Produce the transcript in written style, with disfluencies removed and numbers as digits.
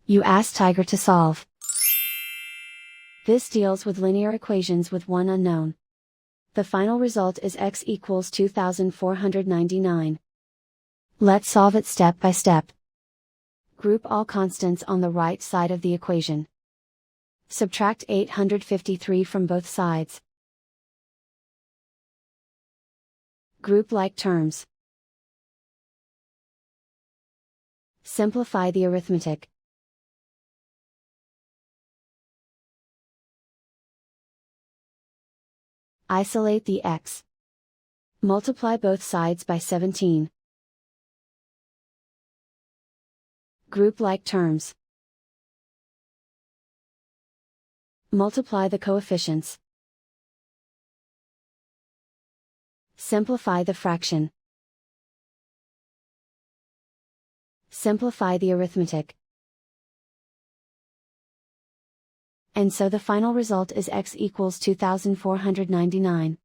You ask Tiger to solve. This deals with linear equations with one unknown. The final result is x equals 2499. Let's solve it step by step. Group all constants on the right side of the equation. Subtract 853 from both sides. Group like terms. Simplify the arithmetic. Isolate the x. Multiply both sides by 17. Group like terms. Multiply the coefficients. Simplify the fraction. Simplify the arithmetic. And so the final result is x equals 2499.